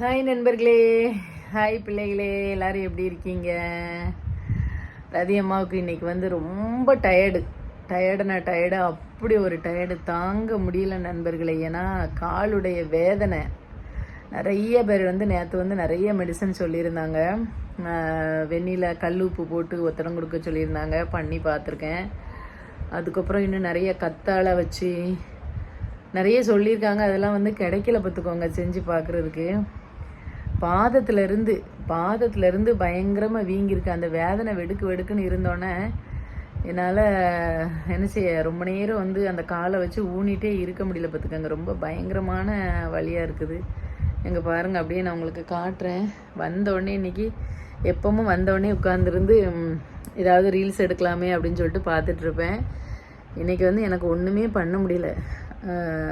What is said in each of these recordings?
Hi நண்பர்களே, hi பிள்ளைகளே, எல்லாரும் எப்படி இருக்கீங்க? ரதி அம்மாவுக்கு இன்னைக்கு வந்து ரொம்ப டயர்டு அப்படி ஒரு டயர்டு தாங்க முடியல நண்பர்களே. ஏன்னா காலுடைய வேதனை. நிறைய பேர் வந்து நேற்று வந்து நிறைய மெடிசன் சொல்லியிருந்தாங்க. வெந்நில கல் உப்பு போட்டு ஒத்தடம் கொடுக்க சொல்லியிருந்தாங்க, பண்ணி பார்த்துருக்கேன். அதுக்கப்புறம் இன்னும் நிறைய கத்தாழை வச்சு நிறைய சொல்லியிருக்காங்க. அதெல்லாம் வந்து கிடைக்கல, பார்த்துக்கோங்க, செஞ்சு பார்க்குறதுக்கு. பாதத்திலேருந்து பயங்கரமாக வீங்கியிருக்கு. அந்த வேதனை வெடுக்குன்னு இருந்தோன்னே என்னால் என்ன செய்ய, ரொம்ப நேரம் வந்து அந்த காலை வச்சு ஊனிட்டே இருக்க முடியல, பார்த்துக்கோங்க. ரொம்ப பயங்கரமான வலியாக இருக்குது. எங்கே பாருங்கள், அப்படியே நான் உங்களுக்கு காட்டுறேன். வந்தோடனே இன்றைக்கி எப்பவும் வந்தோடனே உட்காந்துருந்து ஏதாவது ரீல்ஸ் எடுக்கலாமே அப்படின்னு சொல்லிட்டு பார்த்துட்ருப்பேன். இன்றைக்கி வந்து எனக்கு ஒன்றுமே பண்ண முடியல.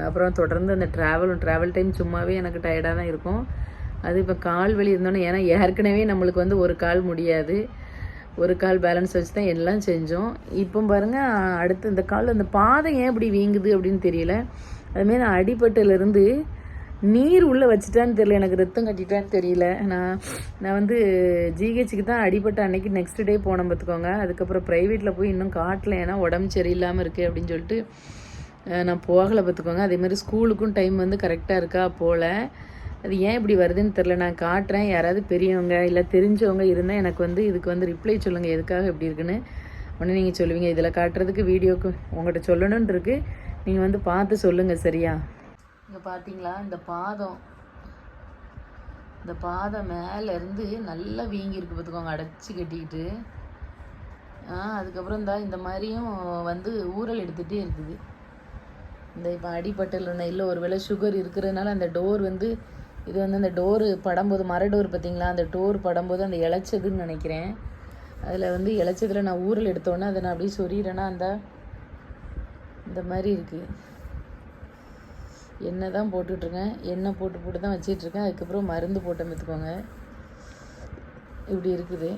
அப்புறம் தொடர்ந்து அந்த ட்ராவல் டைம் சும்மாவே எனக்கு டயர்டாக தான் இருக்கும். அது இப்போ கால் வலி இருந்தோன்னே, ஏன்னா ஏற்கனவே நம்மளுக்கு வந்து ஒரு கால் முடியாது, ஒரு கால் பேலன்ஸ் வச்சு தான் எல்லாம் செஞ்சோம். இப்போ பாருங்கள், அடுத்து இந்த கால் அந்த பாதம் ஏன் இப்படி வீங்குது அப்படின்னு தெரியல. அதுமாரி நான் அடிபட்டிலேருந்து நீர் உள்ளே வச்சுட்டான்னு தெரியல, எனக்கு ரத்தம் கட்டிட்டான்னு தெரியல. நான் வந்து ஜிஹெச்சுக்கு தான் அடிபட்ட அன்னைக்கு நெக்ஸ்ட் டே போனேன், பார்த்துக்கோங்க. அதுக்கப்புறம் ப்ரைவேட்டில் போய் இன்னும் காட்டல, ஏன்னா உடம்பு சரியில்லாமல் இருக்குது அப்படின்னு சொல்லிட்டு நான் போகலை, பார்த்துக்கோங்க. அதேமாதிரி ஸ்கூலுக்கும் டைம் வந்து கரெக்டாக இருக்கா போல். அது ஏன் இப்படி வருதுன்னு தெரில. நான் காட்டுறேன். யாராவது பெரியவங்க இல்லை தெரிஞ்சவங்க இருந்தால் எனக்கு வந்து இதுக்கு வந்து ரிப்ளை சொல்லுங்கள், எதுக்காக இப்படி இருக்குன்னு. ஒன்று நீங்கள் சொல்லுவீங்க. இதில் காட்டுறதுக்கு வீடியோக்கு உங்கள்கிட்ட சொல்லணுன்னு இருக்குது. நீங்கள் வந்து பார்த்து சொல்லுங்கள், சரியா? இங்கே பார்த்தீங்களா, இந்த பாதம் மேலேருந்து நல்லா வீங்கியிருக்கு, பார்த்துக்கோங்க, அடைச்சி கட்டிக்கிட்டு. அதுக்கப்புறம் இந்த மாதிரியும் வந்து ஊறல் எடுத்துகிட்டே இருக்குது. இந்த இப்போ அடிப்பட்டல் இல்லை, ஒரு வேளை சுகர் இருக்கிறதுனால அந்த டோர் வந்து இது வந்து அந்த டோரு படும்போது, மர டோர் பார்த்திங்களா, அந்த டோர் படும்போது அந்த இழைச்சதுன்னு நினைக்கிறேன். அதில் வந்து இழைச்சதில் நான் ஊரில் எடுத்தோன்னே அதை நான் அப்படியே சொறிகிறேன்னா இந்த மாதிரி இருக்குது. எண்ணெய் தான் போட்டுட்ருக்கேன், எண்ணெய் போட்டு தான் வச்சிட்ருக்கேன். அதுக்கப்புறம் மருந்து போட்டேன், பார்த்துக்கோங்க. இப்படி இருக்குது.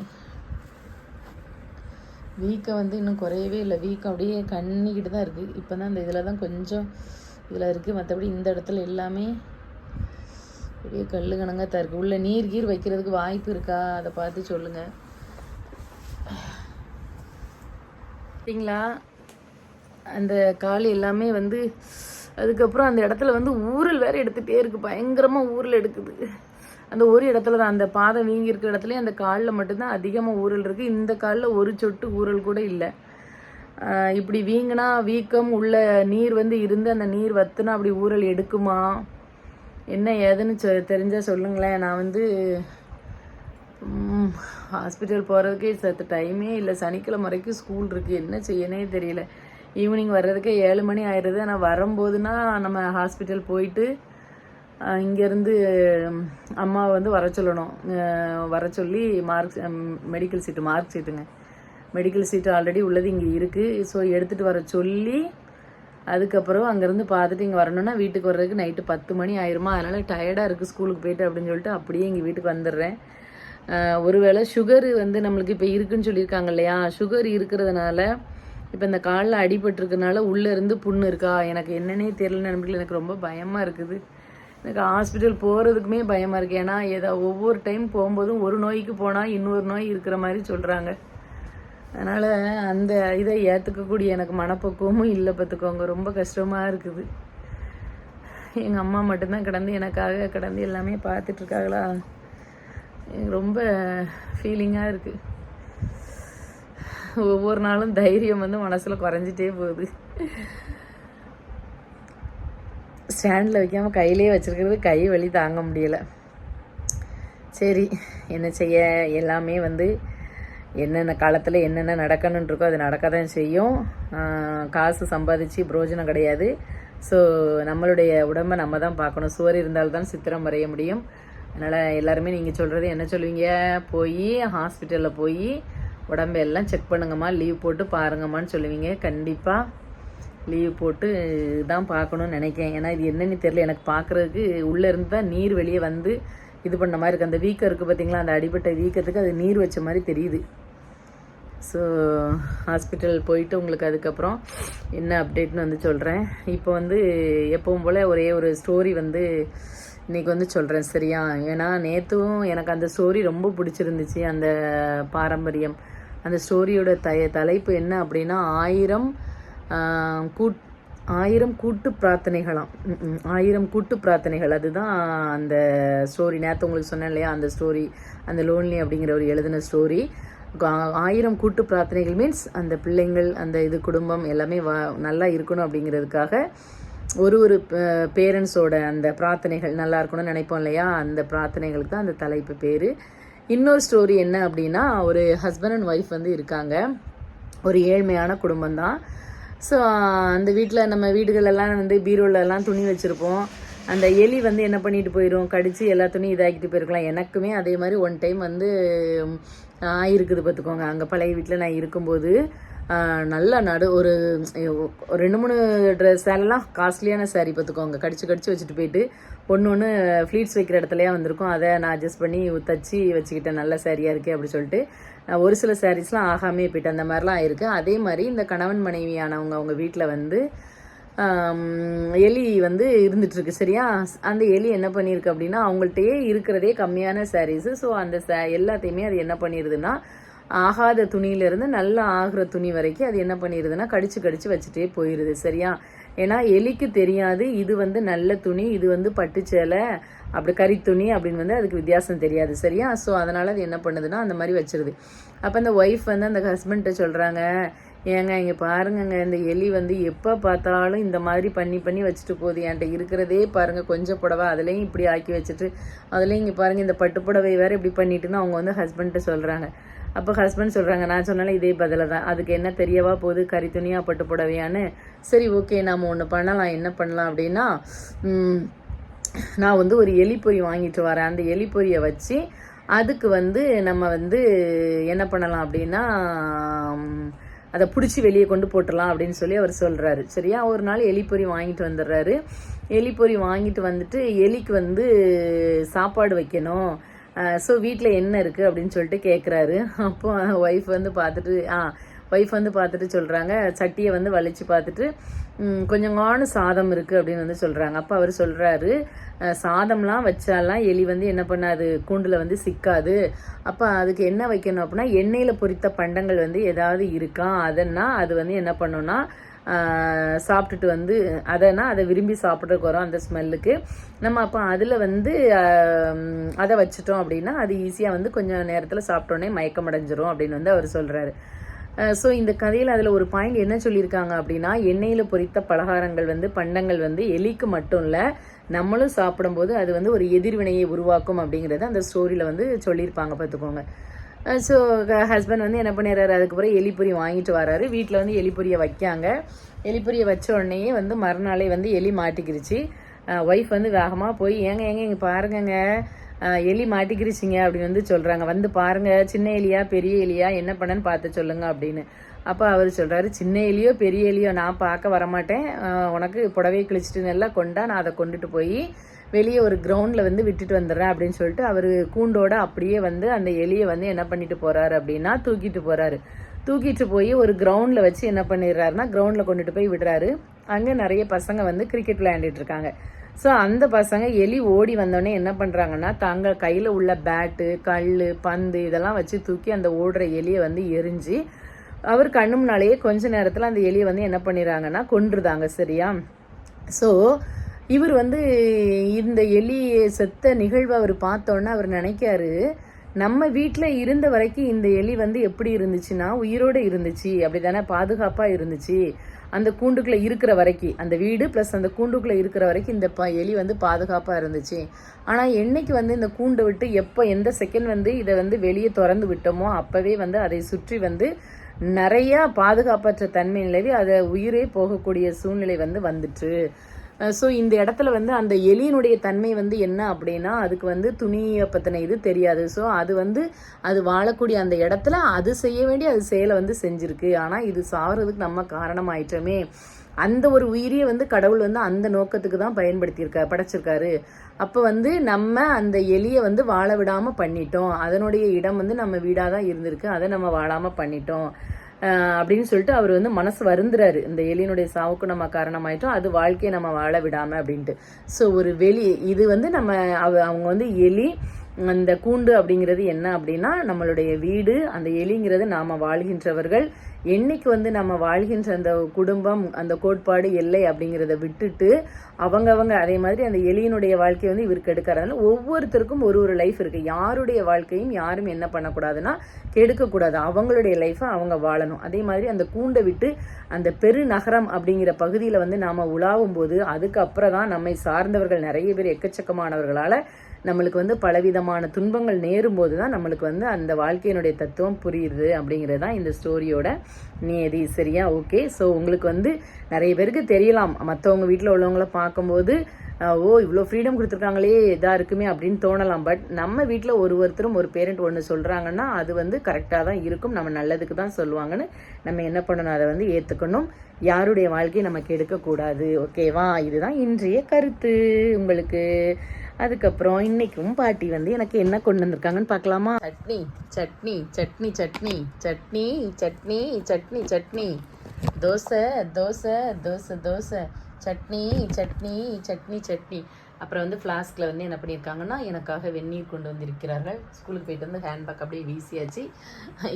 வீக்கம் வந்து இன்னும் குறையவே இல்லை. வீக்கம் அப்படியே கண்ணிக்கிட்டு தான் இருக்குது. இப்போ தான் இந்த இதில் தான் கொஞ்சம் இதில் இருக்குது. மற்றபடி இந்த இடத்துல எல்லாமே அப்படியே கல் கணங்கத்தான் இருக்குது. உள்ள நீர் வைக்கிறதுக்கு வாய்ப்பு இருக்கா, அதை பார்த்து சொல்லுங்கள். பார்த்தீங்களா, அந்த கால் எல்லாமே வந்து அதுக்கப்புறம் அந்த இடத்துல வந்து ஊரல் வேறு எடுத்துகிட்டே இருக்குது. பயங்கரமாக ஊரல் எடுக்குது. அந்த ஒரு இடத்துல தான், அந்த பாதம் வீங்கி இருக்கிற இடத்துலையும் அந்த காலில் மட்டும்தான் அதிகமாக ஊரல் இருக்குது. இந்த காலில் ஒரு சொட்டு ஊரல் கூட இல்லை. இப்படி வீங்கினா வீக்கம் உள்ள நீர் வந்து இருந்து அந்த நீர் வத்துனா அப்படி ஊரல் எடுக்குமா, என்ன ஏதுன்னு தெரிஞ்சால் சொல்லுங்களேன். நான் வந்து ஹாஸ்பிட்டல் போகிறதுக்கே சற்று டைமே இல்லை. சனிக்கிழமை வரைக்கும் ஸ்கூல் இருக்குது, என்ன செய்யனே தெரியல. ஈவினிங் வர்றதுக்கே 7 மணி ஆயிடுது. ஆனால் வரும்போதுனா நம்ம ஹாஸ்பிட்டல் போயிட்டு இங்கேருந்து அம்மாவை வந்து வர சொல்லி மெடிக்கல் சீட்டு ஆல்ரெடி உள்ளது இங்கே இருக்குது. ஸோ எடுத்துகிட்டு வர சொல்லி அதுக்கப்புறம் அங்கேருந்து பார்த்துட்டு இங்கே வரணுன்னா வீட்டுக்கு வர்றதுக்கு நைட்டு 10 மணி ஆயிருமா. அதனால் டயர்டாக இருக்குது ஸ்கூலுக்கு போயிட்டு அப்படின்னு சொல்லிட்டு அப்படியே இங்கே வீட்டுக்கு வந்துடுறேன். ஒருவேளை சுகர் வந்து நம்மளுக்கு இப்போ இருக்குதுன்னு சொல்லியிருக்காங்க இல்லையா, சுகர் இருக்கிறதுனால இப்போ இந்த காலில் அடிபட்டுருக்கனால உள்ளேருந்து புண்ணு இருக்கா, எனக்கு என்னன்னே தெரியல நண்பர்கள். எனக்கு ரொம்ப பயமாக இருக்குது. எனக்கு ஹாஸ்பிட்டல் போகிறதுக்குமே பயமாக இருக்குது. ஏன்னா ஒவ்வொரு டைம் போகும்போதும் ஒரு நோய்க்கு போனால் இன்னொரு நோய் இருக்கிற மாதிரி சொல்கிறாங்க. அதனால் அந்த இதை ஏற்றுக்கக்கூடிய எனக்கு மனப்பக்குவமும் இல்லை, பார்த்துக்கோங்க. ரொம்ப கஷ்டமாக இருக்குது. எங்கள் அம்மா மட்டும்தான் எனக்காக எல்லாமே பார்த்துட்ருக்காங்களா. ரொம்ப ஃபீலிங்காக இருக்குது. ஒவ்வொரு நாளும் தைரியம் வந்து மனசில் குறைஞ்சிட்டே போகுது. ஸ்டாண்டில் வைக்காமல் கையிலே வச்சுருக்கிறது கை வலி தாங்க முடியலை. சரி, என்ன செய்ய, எல்லாமே வந்து என்னென்ன காலத்தில் என்னென்ன நடக்கணுன்னு இருக்கோ அது நடக்க தான் செய்யும். காசு சம்பாதிச்சு பிரோஜனம் கிடையாது. ஸோ நம்மளுடைய உடம்பை நம்ம தான் பார்க்கணும். சுவர் இருந்தால்தான் சித்திரம் வரைய முடியும். அதனால் எல்லாருமே நீங்கள் சொல்கிறது என்ன சொல்லுவீங்க, போய் ஹாஸ்பிட்டலில் போய் உடம்பெல்லாம் செக் பண்ணுங்கம்மா, லீவ் போட்டு பாருங்கம்மான்னு சொல்லுவீங்க. கண்டிப்பாக லீவ் போட்டு தான் பார்க்கணுன்னு நினைக்கிறேன். ஏன்னா இது என்னன்னு தெரியல, எனக்கு பார்க்குறதுக்கு உள்ளேருந்து தான் நீர் வெளியே வந்து இது பண்ண மாதிரி இருக்குது. அந்த வீக்கம் இருக்குது பார்த்திங்களா, அந்த அடிபட்ட வீக்கத்துக்கு அது நீர் வச்ச மாதிரி தெரியுது. ஸோ ஹாஸ்பிட்டல் போயிட்டு உங்களுக்கு அதுக்கப்புறம் என்ன அப்டேட்னு வந்து சொல்கிறேன். இப்போ வந்து எப்பவும் போல் ஒரே ஒரு ஸ்டோரி வந்து இன்றைக்கி வந்து சொல்கிறேன் சரியா. ஏன்னா நேற்றும் எனக்கு அந்த ஸ்டோரி ரொம்ப பிடிச்சிருந்துச்சு. அந்த பாரம்பரியம் அந்த ஸ்டோரியோட தலைப்பு என்ன அப்படின்னா 1000 கூட்டு பிரார்த்தனைகளாம். 1000 கூட்டு பிரார்த்தனைகள், அதுதான் அந்த ஸ்டோரி. நேற்று உங்களுக்கு சொன்னேன் இல்லையா அந்த ஸ்டோரி, அந்த லோன்லி அப்படிங்கிற ஒரு எழுதின ஸ்டோரி. 1000 கூட்டு பிரார்த்தனைகள் மீன்ஸ் அந்த பிள்ளைங்கள், அந்த இது குடும்பம் எல்லாமே நல்லா இருக்கணும் அப்படிங்கிறதுக்காக ஒரு பேரண்ட்ஸோட அந்த பிரார்த்தனைகள் நல்லா இருக்கணும்னு நினைப்போம் இல்லையா, அந்த பிரார்த்தனைகளுக்கு தான் அந்த தலைப்பு பேர். இன்னொரு ஸ்டோரி என்ன அப்படின்னா, ஒரு ஹஸ்பண்ட் அண்ட் ஒய்ஃப் வந்து இருக்காங்க. ஒரு ஏழ்மையான குடும்பம்தான். ஸோ அந்த வீட்டில் நம்ம வீடுகளெல்லாம் வந்து பீரோலெல்லாம் துணி வச்சுருப்போம். அந்த எலி வந்து என்ன பண்ணிட்டு போயிடும், கடித்து எல்லா துணியும் இதாகிட்டு போயிருக்கலாம். எனக்குமே அதே மாதிரி ஒன் டைம் வந்து ஆயிருக்குது பார்த்துக்கோங்க. அங்கே பழைய வீட்டில் நான் இருக்கும்போது நல்லா ஒரு 2-3 சேலெல்லாம் காஸ்ட்லியான சாரீ பார்த்துக்கோங்க, கடிச்சு வச்சுட்டு போயிட்டு ஒன்று ஃப்ளீட்ஸ் வைக்கிற இடத்துலையா வந்திருக்கும். அதை நான் அட்ஜஸ்ட் பண்ணி தச்சு வச்சுக்கிட்டேன், நல்ல சாரியாக இருக்கே அப்படி சொல்லிட்டு. ஒரு சில சாரீஸ்லாம் ஆகாமே போயிட்டு அந்த மாதிரிலாம் ஆயிருக்கு. அதே மாதிரி இந்த கணவன் மனைவியானவங்க அவங்க வீட்டில் வந்து எலி வந்து இருந்துகிட்ருக்கு சரியா. அந்த எலி என்ன பண்ணியிருக்கு அப்படின்னா, அவங்கள்ட்டயே இருக்கிறதே கம்மியான சாரீஸு. ஸோ அந்த எல்லாத்தையுமே அது என்ன பண்ணிடுதுன்னா, ஆகாத துணியிலேருந்து நல்லா ஆகிற துணி வரைக்கும் அது என்ன பண்ணிடுதுன்னா கடிச்சு வச்சுட்டே போயிடுது சரியா. ஏன்னா எலிக்கு தெரியாது இது வந்து நல்ல துணி, இது வந்து பட்டு சேலை, அப்படி கறி துணி அப்படின்னு வந்து அதுக்கு வித்தியாசம் தெரியாது சரியா. ஸோ அதனால் அது என்ன பண்ணுதுன்னா அந்த மாதிரி வச்சிருது. அப்போ அந்த ஒய்ஃப் வந்து அந்த ஹஸ்பண்ட்டை சொல்கிறாங்க, ஏங்க இங்கே பாருங்கங்க, இந்த எலி வந்து எப்போ பார்த்தாலும் இந்த மாதிரி பண்ணி வச்சுட்டு போகுது, என்கிட்ட இருக்கிறதே பாருங்கள் கொஞ்சம் புடவை, அதுலேயும் இப்படி ஆக்கி வச்சுட்டு, அதுலேயும் இங்கே பாருங்கள் இந்த பட்டு புடவை வேறு இப்படி பண்ணிட்டுன்னு அவங்க வந்து ஹஸ்பண்ட்டை சொல்கிறாங்க. அப்போ ஹஸ்பண்ட் சொல்கிறாங்க, நான் சொன்னாலும் இதே பதில தான், அதுக்கு என்ன தெரியவா போகுது, கறி துணியாக பட்டு புடவையான்னு. சரி ஓகே நாம் ஒன்று பண்ணலாம், என்ன பண்ணலாம் அப்படின்னா, நான் வந்து ஒரு எலிப்பொறி வாங்கிட்டு வரேன், அந்த எலிப்பொரியை வச்சு அதுக்கு வந்து நம்ம வந்து என்ன பண்ணலாம் அப்படின்னா அதை பிடிச்சி வெளியே கொண்டு போட்டுடலாம் அப்படின்னு சொல்லி அவர் சொல்கிறாரு சரியா. ஒரு நாள் எலிப்பொறி வாங்கிட்டு வந்துடுறாரு. எலிப்பொறி வாங்கிட்டு வந்துட்டு எலிக்கு வந்து சாப்பாடு வைக்கணும். ஸோ வீட்டில் என்ன இருக்குது அப்படின்னு சொல்லிட்டு கேட்குறாரு. அப்போ ஒய்ஃப் வந்து பார்த்துட்டு சொல்கிறாங்க, சட்டியை வந்து வலிச்சு பார்த்துட்டு கொஞ்சங்கான சாதம் இருக்குது அப்படின்னு வந்து சொல்கிறாங்க. அப்போ அவர் சொல்கிறாரு, சாதம்லாம் வச்சாலாம் எலி வந்து என்ன பண்ணாது, கூண்டில் வந்து சிக்காது. அப்போ அதுக்கு என்ன வைக்கணும் அப்படின்னா, எண்ணெயில் பொரித்த பண்டங்கள் வந்து ஏதாவது இருக்கா, அதன்னா அது வந்து என்ன பண்ணோன்னா சாப்பிட்டுட்டு வந்து அதை விரும்பி சாப்பிட்றதுக்கு வரும் அந்த ஸ்மெல்லுக்கு. நம்ம அப்போ அதில் வந்து அதை வச்சுட்டோம் அப்படின்னா அது ஈஸியாக வந்து கொஞ்சம் நேரத்தில் சாப்பிட்டோன்னே மயக்கம் அடைஞ்சிரும் அப்படின்னு வந்து அவர் சொல்கிறாரு. ஸோ இந்த கதையில் அதில் ஒரு பாயிண்ட் என்ன சொல்லியிருக்காங்க அப்படின்னா, எண்ணெயில் பொரித்த பலகாரங்கள் வந்து பண்டங்கள் வந்து எலிக்கு மட்டும் இல்லை, நம்மளும் சாப்பிடும்போது அது வந்து ஒரு எதிர்வினையை உருவாக்கும் அப்படிங்கிறத அந்த ஸ்டோரியில் வந்து சொல்லியிருப்பாங்க பார்த்துக்கோங்க. ஸோ ஹஸ்பண்ட் வந்து என்ன பண்ணிடுறாரு, அதுக்கப்புறம் எலிப்பொரி வாங்கிட்டு வராரு. வீட்டில் வந்து எலிப்பொரியை வைக்காங்க. எலிப்பொரியை வச்ச உடனேயே வந்து மறுநாளே வந்து எலி மாட்டிக்கிருச்சு. ஒய்ஃப் வந்து வேகமாக போய் ஏங்க இங்கே பாருங்கங்க எலி மாட்டிக்கிருச்சிங்க அப்படின்னு வந்து சொல்கிறாங்க. வந்து பாருங்கள், சின்ன எலியா பெரிய எலியா என்ன பண்ணன்னு பார்த்து சொல்லுங்க அப்படின்னு. அப்போ அவர் சொல்கிறாரு, சின்ன எலியோ பெரிய எலியோ நான் பார்க்க வரமாட்டேன், உனக்கு புடவையை கிழிச்சிட்டு நல்லா கொண்டா, நான் அதை கொண்டுட்டு போய் வெளியே ஒரு கிரவுண்டில் வந்து விட்டுட்டு வந்துடுறேன் அப்படின்னு சொல்லிட்டு அவர் கூண்டோட அப்படியே வந்து அந்த எலியை வந்து என்ன பண்ணிட்டு போகிறாரு அப்படின்னா தூக்கிட்டு போய் ஒரு கிரவுண்டில் வச்சு என்ன பண்ணிடுறாருன்னா கிரவுண்டில் கொண்டுட்டு போய் விடுறாரு. அங்கே நிறைய பசங்க வந்து கிரிக்கெட் விளையாண்டுட்டு இருக்காங்க. ஸோ அந்த பசங்க எலி ஓடி வந்தோடனே என்ன பண்ணுறாங்கன்னா, தாங்க கையில் உள்ள பேட்டு, கல், பந்து இதெல்லாம் வச்சு தூக்கி அந்த ஓடுற எலியை வந்து எரிஞ்சு அவர் கண்ணு முன்னாலேயே கொஞ்ச நேரத்தில் அந்த எலியை வந்து என்ன பண்ணிடுறாங்கன்னா கொன்றுதாங்க சரியா. ஸோ இவர் வந்து இந்த எலி செத்த நிகழ்வை அவர் பார்த்தோன்னே அவர் நினைக்காரு, நம்ம வீட்டில் இருந்த வரைக்கும் இந்த எலி வந்து எப்படி இருந்துச்சுன்னா உயிரோடு இருந்துச்சு, அப்படி தானே பாதுகாப்பாக இருந்துச்சு. அந்த கூண்டுக்குள்ளே இருக்கிற வரைக்கும், அந்த வீடு ப்ளஸ் அந்த கூண்டுக்குள்ளே இருக்கிற வரைக்கும் இந்த எலி வந்து பாதுகாப்பாக இருந்துச்சு. ஆனால் என்னைக்கு வந்து இந்த கூண்டை விட்டு எப்போ எந்த செகண்ட் வந்து இதை வந்து வெளியே திறந்து விட்டோமோ அப்போவே வந்து அதை சுற்றி வந்து நிறையா பாதுகாப்பற்ற தன்மை நிலவி அதை உயிரே போகக்கூடிய சூழ்நிலை வந்து வந்துட்டு. ஸோ இந்த இடத்துல வந்து அந்த எலியினுடைய தன்மை வந்து என்ன அப்படின்னா, அதுக்கு வந்து துணியை பற்றின இது தெரியாது. ஸோ அது வந்து அது வாழக்கூடிய அந்த இடத்துல அது செய்ய வேண்டிய அது செயலை வந்து செஞ்சுருக்கு. ஆனால் இது சாகிறதுக்கு நம்ம காரணமாயிட்டோமே, அந்த ஒரு உயிரியை வந்து கடவுள் வந்து அந்த நோக்கத்துக்கு தான் படைச்சிருக்காரு. அப்போ வந்து நம்ம அந்த எலியை வந்து வாழ விடாமல் பண்ணிட்டோம். அதனுடைய இடம் வந்து நம்ம வீடாக தான் இருந்திருக்கு, அதை நம்ம வாழாமல் பண்ணிட்டோம். அப்படின்னு சொல்லிட்டு அவர் வந்து மனசு வருந்துறாரு. இந்த எலியினுடைய சாவுக்கு நம்ம காரணமாயிட்டோம், அது வாழ்க்கையை நம்ம வாழ விடாம அப்படின்ட்டு. ஸோ ஒரு இது வந்து நம்ம அவங்க வந்து எலி அந்த கூண்டு அப்படிங்கிறது என்ன அப்படின்னா நம்மளுடைய வீடு, அந்த எலிங்கிறது நாம் வாழ்கின்றவர்கள். என்னைக்கு வந்து நம்ம வாழ்கின்ற அந்த குடும்பம், அந்த கோட்பாடு, எல்லை அப்படிங்கிறத விட்டுட்டு அவங்கவங்க அதே மாதிரி அந்த எலியினுடைய வாழ்க்கையை வந்து இவருக்கு எடுக்கிறதுனால ஒவ்வொருத்தருக்கும் ஒரு லைஃப் இருக்குது. யாருடைய வாழ்க்கையும் யாரும் என்ன பண்ணக்கூடாதுன்னா கெடுக்கக்கூடாது, அவங்களுடைய லைஃப்பை அவங்க வாழணும். அதே மாதிரி அந்த கூண்டை விட்டு அந்த பெருநகரம் அப்படிங்கிற பகுதியில் வந்து நாம் உலாவும் போது அதுக்கப்புறம் தான் நம்மை சார்ந்தவர்கள் நிறைய பேர் எக்கச்சக்கமானவர்களால் நம்மளுக்கு வந்து பலவிதமான துன்பங்கள் நேரும் போது தான் நம்மளுக்கு வந்து அந்த வாழ்க்கையினுடைய தத்துவம் புரியுது அப்படிங்கிறது தான் இந்த ஸ்டோரியோட நியதி. சரியா? ஓகே. ஸோ உங்களுக்கு வந்து நிறைய பேருக்கு தெரியலாம், மற்றவங்க வீட்டில் உள்ளவங்கள பார்க்கும்போது ஓ இவ்வளோ ஃப்ரீடம் கொடுத்துருக்காங்களே இதாக இருக்குமே அப்படின்னு தோணலாம். பட் நம்ம வீட்டில் ஒருத்தரும் ஒரு பேரண்ட் ஒன்று சொல்கிறாங்கன்னா அது வந்து கரெக்டாக தான் இருக்கும், நம்ம நல்லதுக்கு தான் சொல்லுவாங்கன்னு நம்ம என்ன பண்ணணும், அதை வந்து ஏற்றுக்கணும். யாருடைய வாழ்க்கையை நமக்கு எடுக்கக்கூடாது. ஓகேவா? இதுதான் இன்றைய கருத்து உங்களுக்கு. அதுக்கப்புறம் இன்னைக்கும் பாட்டி வந்து எனக்கு என்ன கொண்டு வந்திருக்காங்கன்னு பார்க்கலாமா? சட்னி சட்னி சட்னி சட்னி சட்னி சட்னி சட்னி சட்னி, தோசை தோசை தோசை தோசை, சட்னி சட்னி சட்னி சட்னி. அப்புறம் வந்து ஃப்ளாஸ்கில் வந்து என்ன பண்ணியிருக்காங்கன்னா எனக்காக வெந்நீர் கொண்டு வந்திருக்கிறார்கள். ஸ்கூலுக்கு போயிட்டு வந்து ஹேண்ட்பேக் அப்படியே வீசியாச்சு.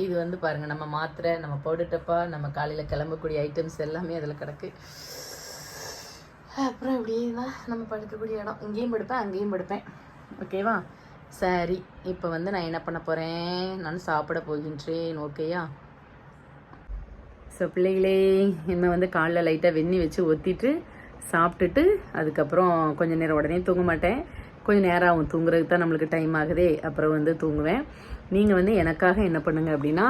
இது வந்து பாருங்கள், நம்ம மாத்திரை, நம்ம பவுடர் டப்பா, நம்ம காலையில் கிளம்பக்கூடிய ஐட்டம்ஸ் எல்லாமே அதில் கிடக்கு. அப்புறம் இப்படியே தான் நம்ம படுக்கக்கூடிய இடம். இங்கேயும் படுப்பேன், அங்கேயும் படுப்பேன். ஓகேவா? சரி, இப்போ வந்து நான் என்ன பண்ண போகிறேன், நான் சாப்பிட போகின்றேன். ஓகேயா? ஸோ பிள்ளைகளே, இன்னும் வந்து காலைல லைட்டாக வெந்நி வச்சு ஒத்திட்டு சாப்பிட்டுட்டு அதுக்கப்புறம் கொஞ்சம் நேரம் உடனே தூங்க மாட்டேன், கொஞ்சம் நேரம் ஆகும் தூங்குறதுக்கு தான் நம்மளுக்கு டைம் ஆகுதே. அப்புறம் வந்து தூங்குவேன். நீங்கள் வந்து எனக்காக என்ன பண்ணுங்கள் அப்படின்னா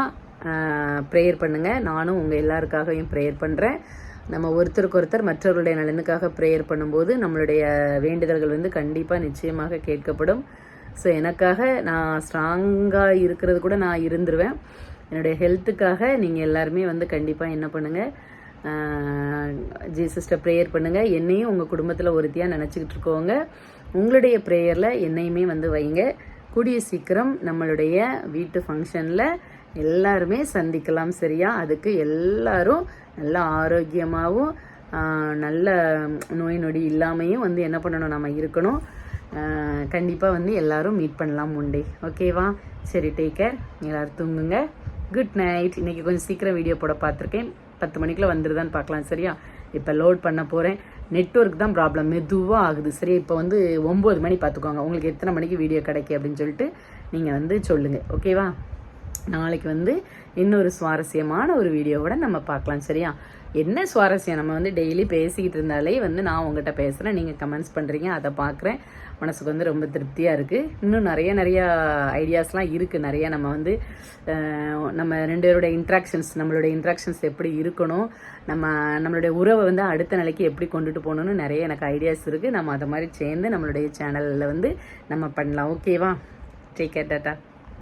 ப்ரேயர் பண்ணுங்கள். நானும் உங்கள் எல்லாருக்காகவும் ப்ரேயர் பண்ணுறேன். நம்ம ஒருத்தருக்கு ஒருத்தர் மற்றவர்களுடைய நலனுக்காக ப்ரேயர் பண்ணும்போது நம்மளுடைய வேண்டுதல்கள் வந்து கண்டிப்பாக நிச்சயமாக கேட்கப்படும். ஸோ எனக்காக நான் ஸ்ட்ராங்காக இருக்கிறது கூட நான் இருந்துருவேன். என்னுடைய ஹெல்த்துக்காக நீங்கள் எல்லாருமே வந்து கண்டிப்பாக என்ன பண்ணுங்கள், ஜீசஸ்ட்டை ப்ரேயர் பண்ணுங்கள். என்னையும் உங்கள் குடும்பத்தில் ஒருத்தியாக நினச்சிக்கிட்டு இருக்கோங்க. உங்களுடைய ப்ரேயரில் என்னையுமே வந்து வைங்க. கூடிய சீக்கிரம் நம்மளுடைய வீட்டு ஃபங்க்ஷனில் எல்லாருமே சந்திக்கலாம். சரியா? அதுக்கு எல்லாரும் நல்ல ஆரோக்கியமாகவும் நல்ல நோய் நொடி இல்லாமையும் வந்து என்ன பண்ணணும், நம்ம இருக்கணும். கண்டிப்பாக வந்து எல்லாரும் மீட் பண்ணலாம் ஒன் டே. ஓகேவா? சரி, டேக் கேர். எல்லோரும் தூங்குங்க. Good night. இன்றைக்கி கொஞ்சம் சீக்கிரம் வீடியோ போட பார்த்துருக்கேன். 10 மணிக்குள்ளே வந்துடுதான்னு பார்க்கலாம். சரியா? இப்போ லோட் பண்ண போகிறேன். நெட்வொர்க் தான் ப்ராப்ளம், மெதுவாக ஆகுது. சரி, இப்போ வந்து 9 மணி பார்த்துக்கோங்க. உங்களுக்கு எத்தனை மணிக்கு வீடியோ கிடைக்கும் அப்படின்னு சொல்லிட்டு நீங்கள் வந்து சொல்லுங்கள். ஓகேவா? நாளைக்கு வந்து இன்னொரு சுவாரஸ்யமான ஒரு வீடியோவோட நம்ம பார்க்கலாம். சரியா? என்ன சுவாரஸ்யம், நம்ம வந்து டெய்லி பேசிக்கிட்டு இருந்தாலே வந்து நான் உங்கள்கிட்ட பேசுகிறேன், நீங்கள் கமெண்ட்ஸ் பண்ணுறீங்க, அதை பார்க்குறேன். மனசுக்கு வந்து ரொம்ப திருப்தியாக இருக்குது. இன்னும் நிறையா ஐடியாஸ்லாம் இருக்குது. நிறையா நம்ம வந்து நம்ம 2 பேரோட நம்மளுடைய இன்ட்ராக்ஷன்ஸ் எப்படி இருக்கணும், நம்மளுடைய உறவை வந்து அடுத்த நிலைக்கு எப்படி கொண்டுட்டு போகணுன்னு நிறைய எனக்கு ஐடியாஸ் இருக்குது. நம்ம அதை மாதிரி சேர்ந்து நம்மளுடைய சேனலில் வந்து நம்ம பண்ணலாம். ஓகேவா? Take care. டாட்டா.